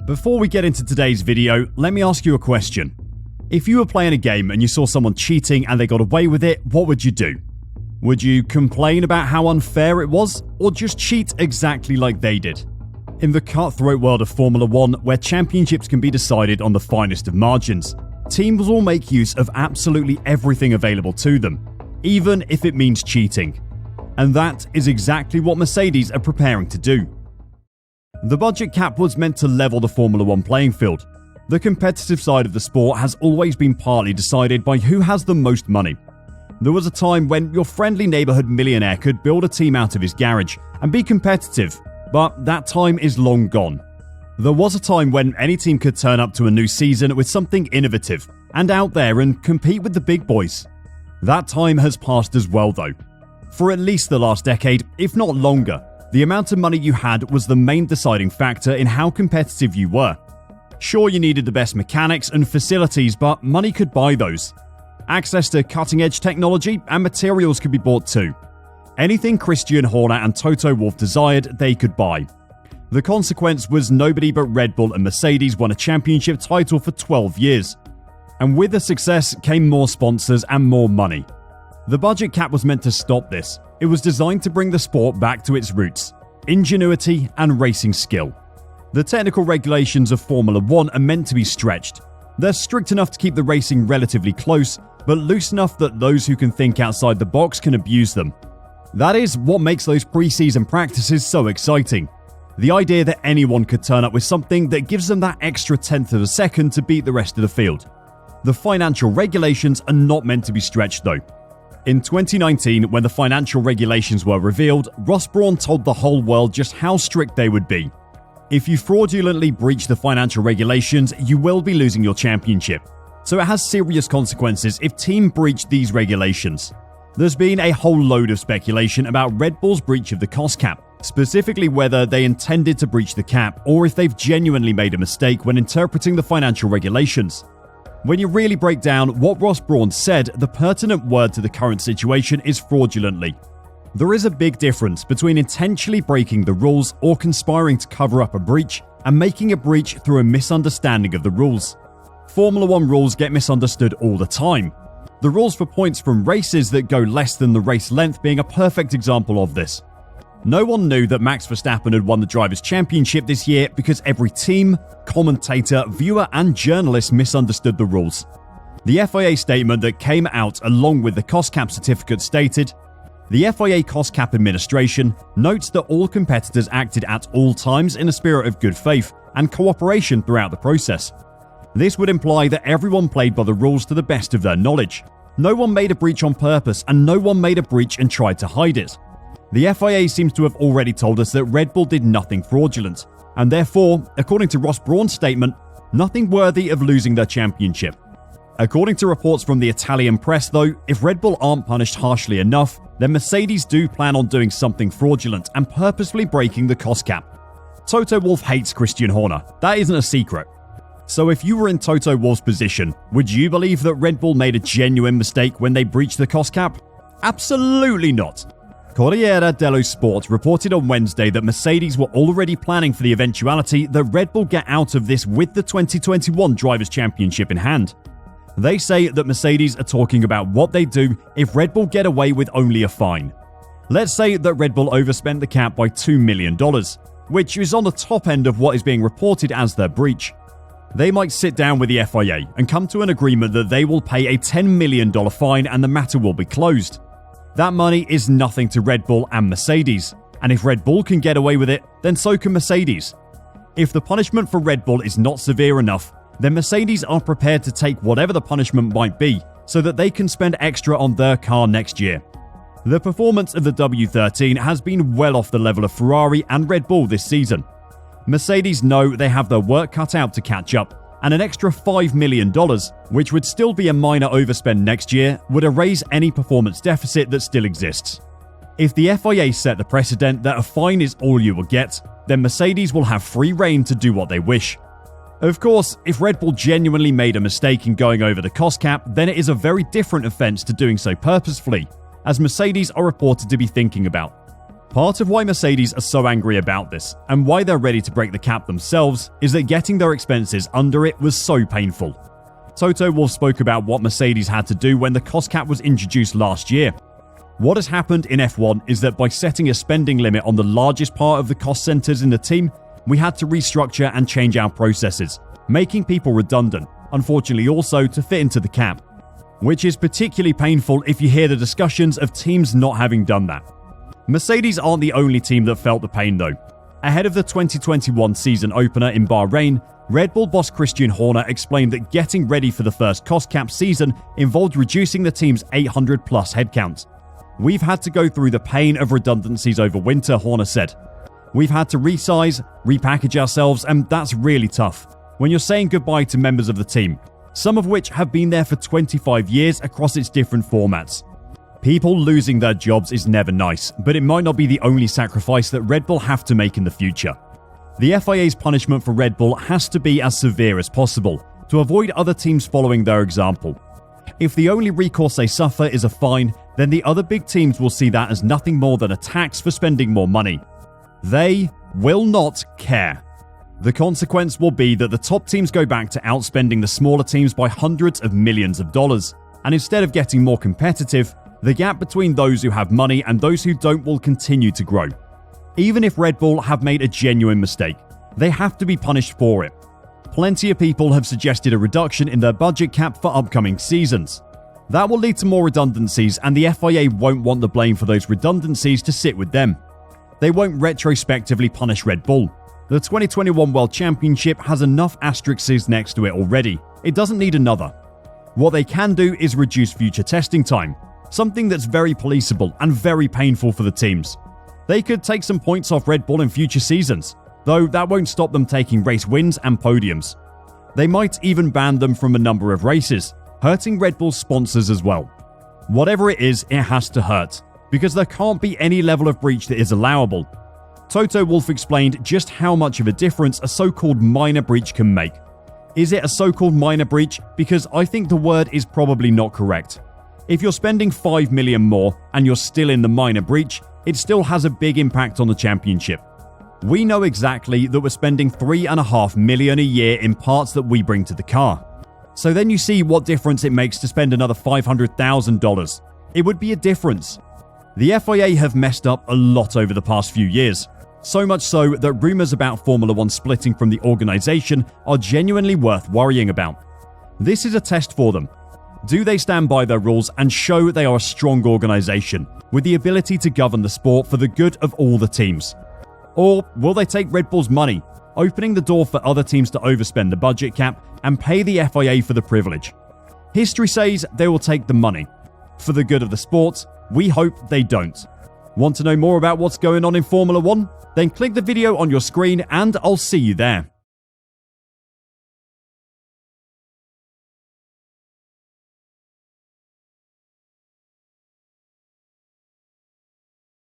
Before we get into today's video, let me ask you a question. If you were playing a game and you saw someone cheating and they got away with it, what would you do? Would you complain about how unfair it was, or just cheat exactly like they did? In the cutthroat world of Formula 1, where championships can be decided on the finest of margins, teams will make use of absolutely everything available to them, even if it means cheating. And that is exactly what Mercedes are preparing to do. The budget cap was meant to level the Formula 1 playing field. The competitive side of the sport has always been partly decided by who has the most money. There was a time when your friendly neighborhood millionaire could build a team out of his garage and be competitive, but that time is long gone. There was a time when any team could turn up to a new season with something innovative and out there and compete with the big boys. That time has passed as well though. For at least the last decade, if not longer, the amount of money you had was the main deciding factor in how competitive you were. Sure, you needed the best mechanics and facilities, but money could buy those. Access to cutting-edge technology and materials could be bought too. Anything Christian Horner and Toto Wolff desired, they could buy. The consequence was nobody but Red Bull and Mercedes won a championship title for 12 years. And with the success came more sponsors and more money. The budget cap was meant to stop this. It was designed to bring the sport back to its roots: ingenuity and racing skill. The technical regulations of Formula 1 are meant to be stretched. They're strict enough to keep the racing relatively close, but loose enough that those who can think outside the box can abuse them. That is what makes those pre-season practices so exciting. The idea that anyone could turn up with something that gives them that extra tenth of a second to beat the rest of the field. The financial regulations are not meant to be stretched though. In 2019, when the financial regulations were revealed, Ross Brawn told the whole world just how strict they would be. If you fraudulently breach the financial regulations, you will be losing your championship. So it has serious consequences if team breach these regulations. There's been a whole load of speculation about Red Bull's breach of the cost cap, specifically whether they intended to breach the cap or if they've genuinely made a mistake when interpreting the financial regulations. When you really break down what Ross Brawn said, the pertinent word to the current situation is fraudulently. There is a big difference between intentionally breaking the rules or conspiring to cover up a breach and making a breach through a misunderstanding of the rules. Formula 1 rules get misunderstood all the time. The rules for points from races that go less than the race length being a perfect example of this. No one knew that Max Verstappen had won the Drivers' Championship this year because every team, commentator, viewer and journalist misunderstood the rules. The FIA statement that came out along with the cost cap certificate stated, "The FIA Cost Cap Administration notes that all competitors acted at all times in a spirit of good faith and cooperation throughout the process. This would imply that everyone played by the rules to the best of their knowledge. No one made a breach on purpose and no one made a breach and tried to hide it. The FIA seems to have already told us that Red Bull did nothing fraudulent, and therefore, according to Ross Brawn's statement, nothing worthy of losing their championship." According to reports from the Italian press though, if Red Bull aren't punished harshly enough, then Mercedes do plan on doing something fraudulent and purposefully breaking the cost cap. Toto Wolff hates Christian Horner, that isn't a secret. So if you were in Toto Wolff's position, would you believe that Red Bull made a genuine mistake when they breached the cost cap? Absolutely not. Corriere dello Sport reported on Wednesday that Mercedes were already planning for the eventuality that Red Bull get out of this with the 2021 Drivers' Championship in hand. They say that Mercedes are talking about what they do if Red Bull get away with only a fine. Let's say that Red Bull overspent the cap by $2 million, which is on the top end of what is being reported as their breach. They might sit down with the FIA and come to an agreement that they will pay a $10 million fine and the matter will be closed. That money is nothing to Red Bull and Mercedes, and if Red Bull can get away with it, then so can Mercedes. If the punishment for Red Bull is not severe enough, then Mercedes are prepared to take whatever the punishment might be so that they can spend extra on their car next year. The performance of the W13 has been well off the level of Ferrari and Red Bull this season. Mercedes know they have their work cut out to catch up, and an extra $5 million, which would still be a minor overspend next year, would erase any performance deficit that still exists. If the FIA set the precedent that a fine is all you will get, then Mercedes will have free rein to do what they wish. Of course, if Red Bull genuinely made a mistake in going over the cost cap, then it is a very different offense to doing so purposefully, as Mercedes are reported to be thinking about. Part of why Mercedes are so angry about this, and why they're ready to break the cap themselves, is that getting their expenses under it was so painful. Toto Wolff spoke about what Mercedes had to do when the cost cap was introduced last year. What has happened in F1 is that by setting a spending limit on the largest part of the cost centers in the team, we had to restructure and change our processes, making people redundant, unfortunately also to fit into the cap. Which is particularly painful if you hear the discussions of teams not having done that. Mercedes aren't the only team that felt the pain though. Ahead of the 2021 season opener in Bahrain, Red Bull boss Christian Horner explained that getting ready for the first cost cap season involved reducing the team's 800 plus headcount. We've had to go through the pain of redundancies over winter, Horner said. We've had to resize, repackage ourselves, and that's really tough. When you're saying goodbye to members of the team, some of which have been there for 25 years across its different formats. People losing their jobs is never nice, but it might not be the only sacrifice that Red Bull have to make in the future. The FIA's punishment for Red Bull has to be as severe as possible, to avoid other teams following their example. If the only recourse they suffer is a fine, then the other big teams will see that as nothing more than a tax for spending more money. They will not care. The consequence will be that the top teams go back to outspending the smaller teams by hundreds of millions of dollars, and instead of getting more competitive, the gap between those who have money and those who don't will continue to grow. Even if Red Bull have made a genuine mistake, they have to be punished for it. Plenty of people have suggested a reduction in their budget cap for upcoming seasons. That will lead to more redundancies, and the FIA won't want the blame for those redundancies to sit with them. They won't retrospectively punish Red Bull. The 2021 World Championship has enough asterisks next to it already. It doesn't need another. What they can do is reduce future testing time, something that's very policeable and very painful for the teams. They could take some points off Red Bull in future seasons, though that won't stop them taking race wins and podiums. They might even ban them from a number of races, hurting Red Bull's sponsors as well. Whatever it is, it has to hurt, because there can't be any level of breach that is allowable. Toto Wolff explained just how much of a difference a so-called minor breach can make. Is it a so-called minor breach? Because I think the word is probably not correct. If you're spending $5 million more and you're still in the minor breach, it still has a big impact on the championship. We know exactly that we're spending $3.5 million a year in parts that we bring to the car. So then you see what difference it makes to spend another $500,000. It would be a difference. The FIA have messed up a lot over the past few years. So much so that rumours about Formula One splitting from the organisation are genuinely worth worrying about. This is a test for them. Do they stand by their rules and show they are a strong organisation with the ability to govern the sport for the good of all the teams? Or will they take Red Bull's money, opening the door for other teams to overspend the budget cap and pay the FIA for the privilege? History says they will take the money. For the good of the sport, we hope they don't. Want to know more about what's going on in Formula One? Then click the video on your screen and I'll see you there.